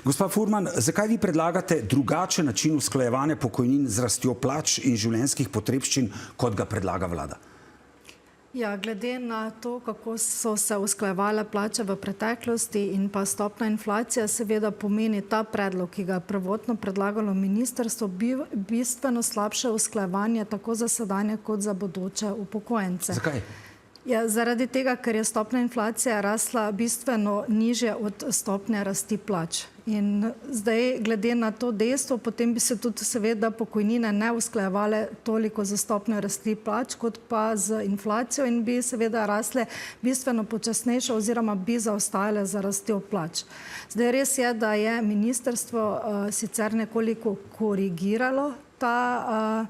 Gospa Furman, zakaj vi predlagate drugačen način usklajevanja pokojnin z rastjo plač in življenjskih potrebščin, kot ga predlaga vlada? Ja, glede na to, kako so se usklajevale plače v preteklosti in pa stopna inflacija, seveda pomeni ta predlog, ki ga je prvotno predlagalo ministrstvo, bistveno slabše usklajevanje tako za sedanje kot za bodoče upokojence. Zakaj? Ja, zaradi tega, ker je stopna inflacija rasla bistveno nižje od stopnje rasti plač. In zdaj, glede na to dejstvo, potem bi se tudi seveda pokojnine ne usklajevale toliko za stopnjo rasti plač, kot pa z inflacijo in bi seveda rasle bistveno počasnejše oziroma bi zaostajale za rastjo plač. Zdaj, res je, da je ministrstvo sicer nekoliko korigiralo ta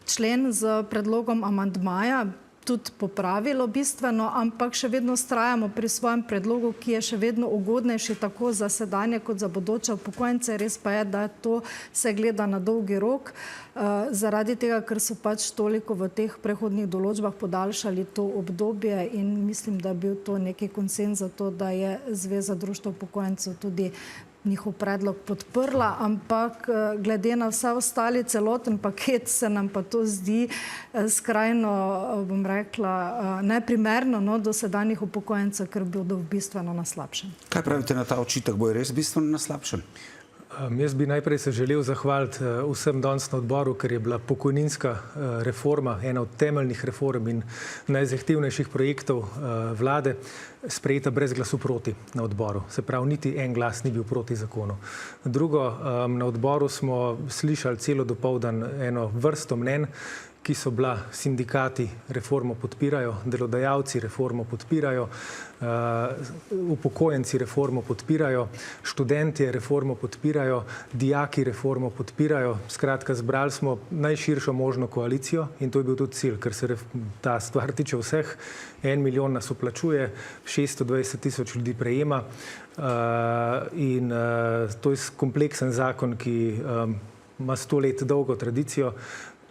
člen z predlogom amandmaja, tudi popravilo bistveno, ampak še vedno vztrajamo pri svojem predlogu, ki je še vedno ugodnejši tako za sedanje kot za bodoče upokojence. Res pa je, da to se gleda na dolgi rok, zaradi tega, ker so pač toliko v teh prehodnih določbah podaljšali to obdobje in mislim, da je bil to neki konsenz za to, da je Zveza društev upokojencev tudi njihov predlog podprla, ampak glede na vse ostali celoten paket se nam pa to zdi skrajno, bom rekla, neprimerno do sedanjih upokojencev, ker bodo bistveno na slabšem. Kaj pravite na ta očitek, bo res bistveno na slabšem? Jaz bi najprej se želel zahvaliti vsem danes na odboru, ker je bila pokojninska reforma ena od temeljnih reform in najzahtevnejših projektov vlade sprejeta brez glasu proti na odboru. Se pravi, niti en glas ni bil proti zakonu. Drugo, na odboru smo slišali celo dopoldan eno vrsto mnenj, ki so bila sindikati reformo podpirajo, delodajalci reformo podpirajo, upokojenci reformo podpirajo, študentje reformo podpirajo, dijaki reformo podpirajo. Skratka, zbrali smo najširšo možno koalicijo in to je bil tudi cilj, ker se ta stvar tiče vseh. 1 milijon nas vplačuje, 620 tisoč ljudi prejema in to je kompleksen zakon, ki ima 100 let dolgo tradicijo.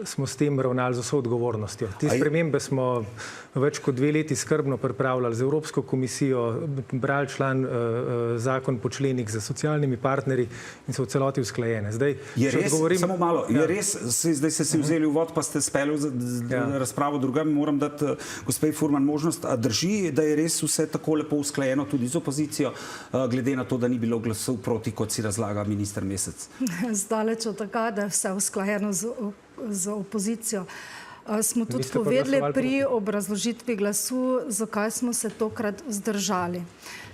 Smo s tem ravnali z vso odgovornostjo. Te spremembe smo več kot 2 leti skrbno pripravljali z Evropsko komisijo, brali zakon po členih z socialnimi partnerji in so v celoti usklajene. Zdaj, je res, samo malo, je res, zdaj ste si vzeli uvod, pa ste speljali razpravo drugam, moram dati gospej Furman možnost, a drži, da je res vse tako lepo usklajeno tudi z opozicijo, glede na to, da ni bilo glasov proti, kot si razlaga minister Mesec? Zdaleč od tega, da je vse usklajeno z opozicijo. Smo tudi povedali pri obrazložitvi glasu, zakaj smo se tokrat vzdržali.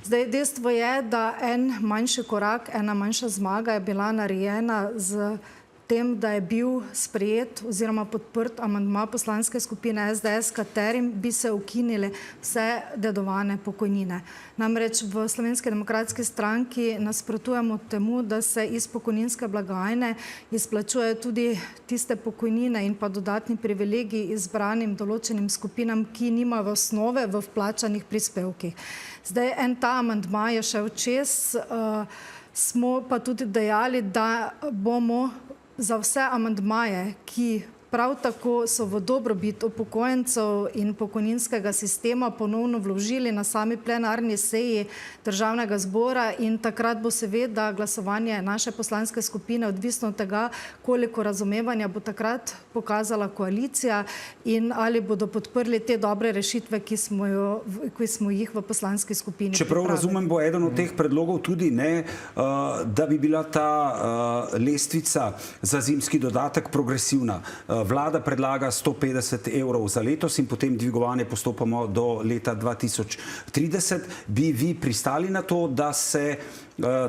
Zdaj, dejstvo je, da en manjši korak, ena manjša zmaga je bila narejena z tem, da je bil sprejet oziroma podprt amandma poslanske skupine SDS, katerim bi se ukinile vse dedovane pokojnine. Namreč v Slovenski demokratski stranki nasprotujemo temu, da se iz pokojninske blagajne izplačujejo tudi tiste pokojnine in pa dodatni privilegiji izbranim določenim skupinam, ki nimajo osnove v vplačanih prispevkih. Zdaj, en ta amandma je šel čez, smo pa tudi dejali, da bomo za vse amandmaje, ki prav tako so v dobrobit upokojencev in pokojninskega sistema, ponovno vložili na sami plenarni seji Državnega zbora in takrat bo seveda glasovanje naše poslanske skupine odvisno od tega, koliko razumevanja bo takrat pokazala koalicija in ali bodo podprli te dobre rešitve, ki smo jih v poslanski skupini pripravili. Čeprav razumem, bo eden od teh predlogov tudi, da bi bila ta lestvica za zimski dodatek progresivna. Vlada predlaga 150 evrov za letos in potem dvigovanje postopamo do leta 2030. Bi vi pristali na to, da se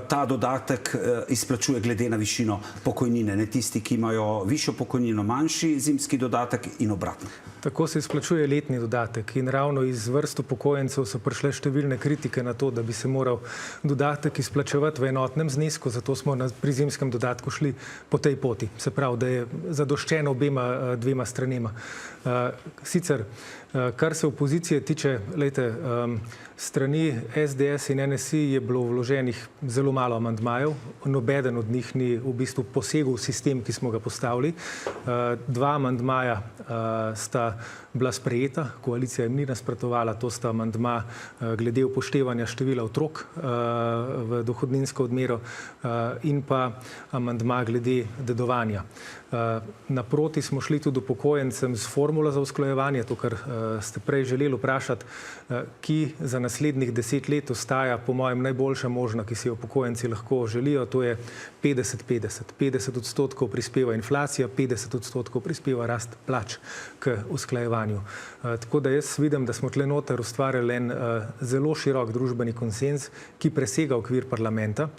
ta dodatek izplačuje glede na višino pokojnine, ne tisti, ki imajo višjo pokojnino, manjši zimski dodatek in obratno? Tako se izplačuje letni dodatek in ravno iz vrst upokojencev so prišle številne kritike na to, da bi se moral dodatek izplačevati v enotnem znesku, zato smo pri zimskem dodatku šli po tej poti. Se pravi, da je zadoščeno dvema stranema. Sicer, kar se opozicije tiče, strani SDS in NSI je bilo vloženih zelo malo amandmajev, nobeden od njih ni v bistvu posegel v sistem, ki smo ga postavili. 2 amandmaja sta bila sprejeta, koalicija jim ni nasprotovala, to sta amandma glede upoštevanja števila otrok v dohodninsko odmero in pa amandma glede dedovanja. Naproti smo šli tudi upokojencem z formulo za usklajevanje, to, kar ste prej želeli vprašati, ki za naslednjih 10 let ostaja po mojem najboljša možna, ki si jo upokojenci lahko želijo, to je 50-50. 50% prispeva inflacija, 50% prispeva rast plač k usklajevanju. Tako da jaz vidim, da smo tle noter ustvarjali en zelo širok družbeni konsenz, ki presega okvir parlamenta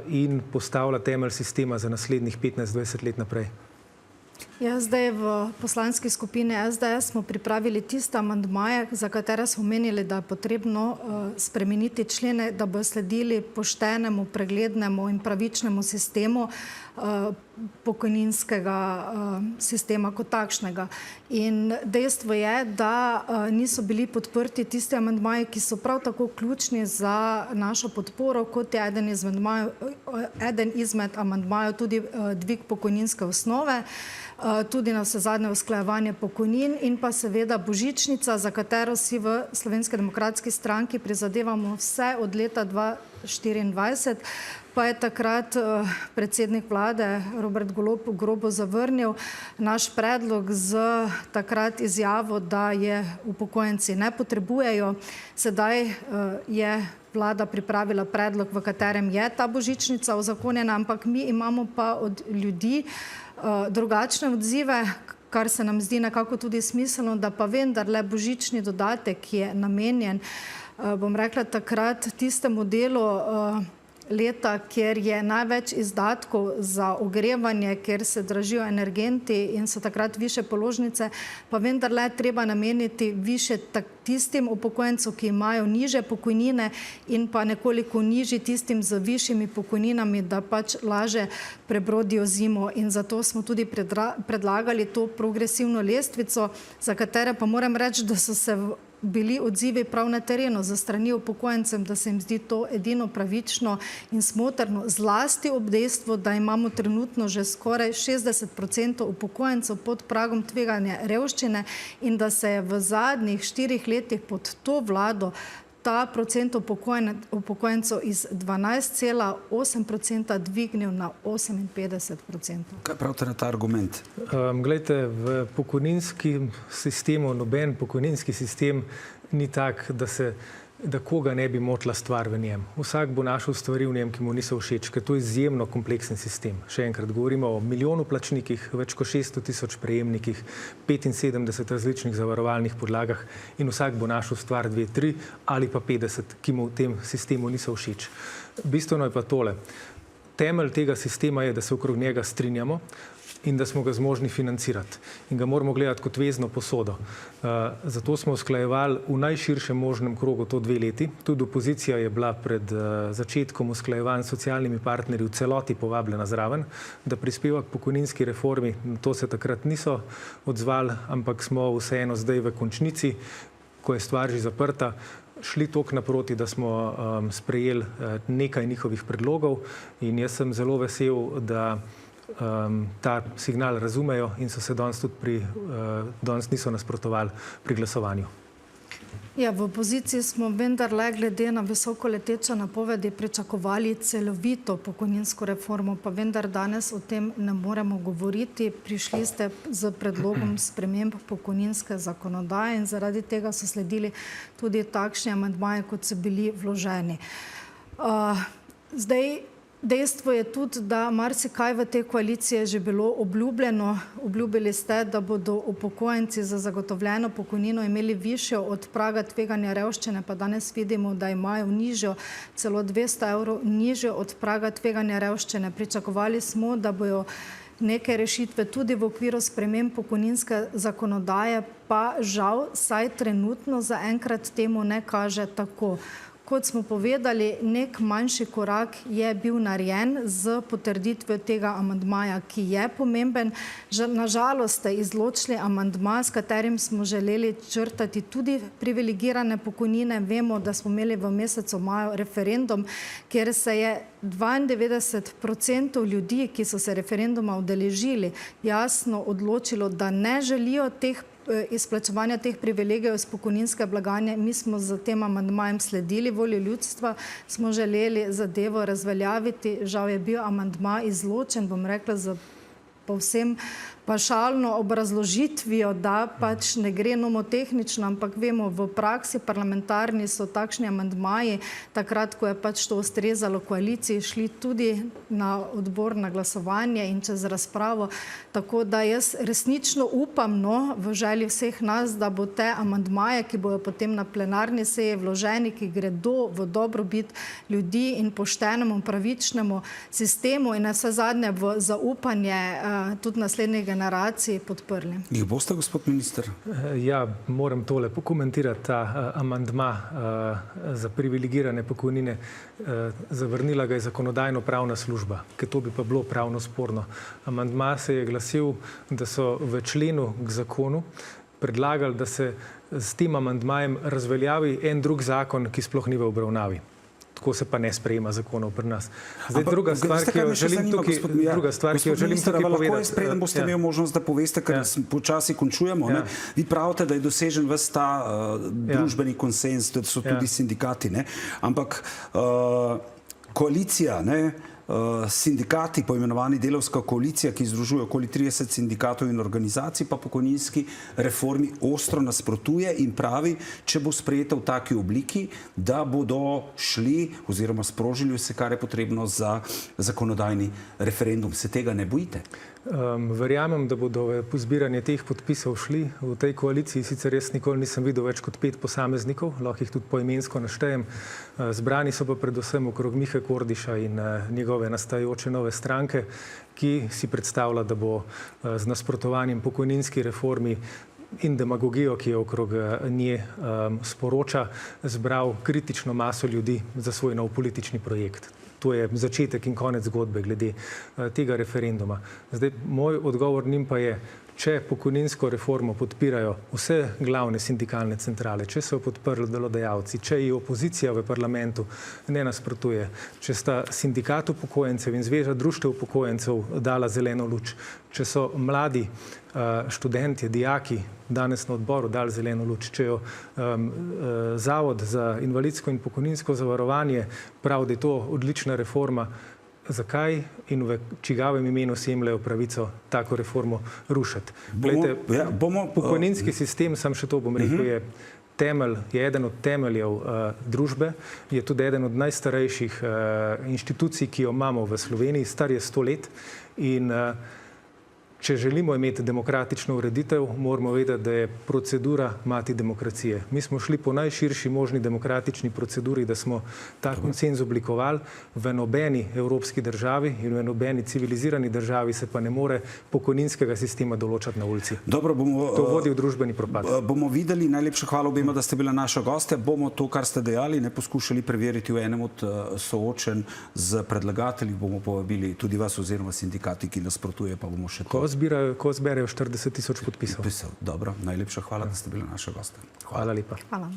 in postavlja temelj sistema za naslednjih 15-20 let naprej. Ja, zdaj v poslanski skupini SDS smo pripravili tiste amandmaje, za katere smo menili, da je potrebno spremeniti člene, da bo sledili poštenemu, preglednemu in pravičnemu sistemu pokojninskega sistema kot takšnega. In dejstvo je, da niso bili podprti tisti amandmaji, ki so prav tako ključni za našo podporo, kot je eden izmed amandmajev tudi dvig pokojninske osnove, tudi na vsezadnje usklajevanje pokojnin in pa seveda božičnica, za katero si v Slovenski demokratski stranki prizadevamo vse od leta 2024, pa je takrat predsednik vlade Robert Golob grobo zavrnil naš predlog z takrat izjavo, da je upokojenci ne potrebujejo. Sedaj je vlada pripravila predlog, v katerem je ta božičnica uzakonjena, ampak mi imamo pa od ljudi drugačne odzive, kar se nam zdi nekako tudi smiselno, da pa vendarle božični dodatek je namenjen, bom rekla takrat, tistemu delu leta, kjer je največ izdatkov za ogrevanje, kjer se dražijo energenti in so takrat više položnice, pa vendarle treba nameniti više tistim upokojencem, ki imajo niže pokojnine in pa nekoliko nižji tistim z višjimi pokojninami, da pač laže prebrodijo zimo. In zato smo tudi predlagali to progresivno lestvico, za katere pa moram reči, da so se bili odzivi prav na terenu za strani upokojencem, da se jim zdi to edino pravično in smotrno, zlasti ob dejstvu, da imamo trenutno že skoraj 60% upokojencev pod pragom tveganja revščine in da se je v zadnjih 4 letih pod to vlado ta procent upokojencev iz 12,8% dvignil na 58%. Kaj pravite na ta argument? Glejte, v pokojninskem sistemu, noben pokojninski sistem ni tak, da koga ne bi motila stvar v njem. Vsak bo našel stvari v njem, ki mu niso všeč, ker to je izjemno kompleksen sistem. Še enkrat, govorimo o milijonu plačnikih, več kot 600 000 prejemnikih, 75 različnih zavarovalnih podlagah in vsak bo našel stvar 2, 3 ali pa 50, ki mu v tem sistemu niso všeč. Bistveno je pa tole. Temelj tega sistema je, da se okrog njega strinjamo in da smo ga zmožni financirati. In ga moramo gledati kot vezno posodo. Zato smo usklajevali v najširšem možnem krogu to 2 leti. Tudi opozicija je bila pred začetkom usklajevanj s socialnimi partnerji v celoti povabljena zraven, da prispeva k pokojninski reformi. To se takrat niso odzvali, ampak smo vseeno zdaj v končnici, ko je stvar že zaprta, šli toliko naproti, da smo sprejeli nekaj njihovih predlogov in jaz sem zelo vesel, da ta signal razumejo in so se danes niso nasprotovali pri glasovanju. Ja, v opoziciji smo vendarle glede na visoko leteče napovedi pričakovali celovito pokojninsko reformo, pa vendar danes o tem ne moremo govoriti. Prišli ste z predlogom sprememb pokojninske zakonodaje in zaradi tega so sledili tudi takšni amandmaji, kot so bili vloženi. Dejstvo je tudi, da marsikaj v tej koaliciji je že bilo obljubljeno. Obljubili ste, da bodo upokojenci za zagotovljeno pokojnino imeli višjo od praga tveganja revščine, pa danes vidimo, da imajo nižjo, celo 200 evrov nižjo od praga tveganja revščine. Pričakovali smo, da bojo neke rešitve tudi v okviru sprememb pokojninske zakonodaje, pa žal, saj trenutno zaenkrat temu ne kaže tako. Kot smo povedali, nek manjši korak je bil narejen z potrditvijo tega amandmaja, ki je pomemben. Nažalost ste izločili amandma, s katerim smo želeli črtati tudi privilegirane pokojnine. Vemo, da smo imeli v mesecu maju referendum, kjer se je 92% ljudi, ki so se referenduma udeležili, jasno odločilo, da ne želijo teh izplačevanja teh privilegijev iz pokojninske blagajne. Mi smo z tem amandmajem sledili volji ljudstva, smo želeli zadevo razveljaviti. Žal je bil amandma izločen, bom rekla, za povsem pašalno obrazložitvijo, da pač ne gre nomotehnično, ampak vemo, v praksi parlamentarni so takšni amandmaji, takrat, ko je pač to ustrezalo koaliciji, šli tudi na odbor na glasovanje in čez razpravo. Tako da jaz resnično upam, v želji vseh nas, da bo te amandmaje, ki bojo potem na plenarni seji vloženi, ki gredo v dobrobit ljudi in poštenemu, pravičnemu sistemu in vse zadnje v zaupanje tudi naslednjih generacij podprli. Jih boste, gospod minister? Ja, moram tole pokomentirati, ta amandma za privilegirane pokojnine. Zavrnila ga je zakonodajno-pravna služba, ker to bi pa bilo pravno sporno. Amandma se je glasil, da so v členu k zakonu predlagali, da se s tem amandmajem razveljavi en drug zakon, ki sploh ni v obravnavi. Tako se pa ne sprejema zakonov pri nas. Zdaj, druga stvar, ki jo želim tukaj povedati. Lahko jaz preden boste imeli možnost, da poveste, ker počasi končujemo. Vi pravite, da je dosežen ves ta družbeni konsens, da so tudi sindikati. Ampak koalicija, sindikati, poimenovani delavska koalicija, ki združuje okoli 30 sindikatov in organizacij, pa pokojninski reformi ostro nasprotuje in pravi, če bo sprejeta v taki obliki, da bodo šli oziroma sprožili vse, kar je potrebno za zakonodajni referendum. Se tega ne bojite? Verjamem, da bodo v zbiranje teh podpisov šli. V tej koaliciji sicer jaz nikoli nisem videl več kot 5 posameznikov, lahko jih tudi poimensko naštejem. Zbrani so pa predvsem okrog Mihe Kordiša in njegove nastajajoče nove stranke, ki si predstavlja, da bo z nasprotovanjem pokojninski reformi in demagogijo, ki je okrog nje sporoča, zbral kritično maso ljudi za svoj nov politični projekt. To je začetek in konec zgodbe glede tega referenduma. Zdaj, moj odgovor njim pa je, če pokojninsko reformo podpirajo vse glavne sindikalne centrale, če so jo podprli delodajalci, če ji opozicija v parlamentu ne nasprotuje, če sta sindikat upokojencev in Zveza društev upokojencev dala zeleno luč, če so mladi študentje, dijaki danes na odboru dali zeleno luč, če jo Zavod za invalidsko in pokojninsko zavarovanje pravi, da je to odlična reforma, zakaj in v čigavem imenu si jemljajo pravico tako reformo rušiti. Pokojninski sistem, sam še to bom rekel, je eden od temeljev družbe, je tudi eden od najstarejših inštitucij, ki jo imamo v Sloveniji, star je 100 let in če želimo imeti demokratično ureditev, moramo vedeti, da je procedura mati demokracije. Mi smo šli po najširši možni demokratični proceduri, da smo ta konsenz oblikovali. V nobeni evropski državi in v nobeni civilizirani državi se pa ne more pokojninskega sistema določati na ulici. To vodi v družbeni propad. Bomo videli, najlepša hvala obema, da ste bila naša gostja. Bomo to, kar ste dejali, poskušali preveriti v enem od soočenj z predlagatelji. Bomo povabili tudi vas oziroma sindikati, ki nasprotuje, pa bomo še to. Ko zberejo 40 000 podpisov. Dobro, najlepša hvala, da ste bili naša gosta. Hvala lepa. Hvala.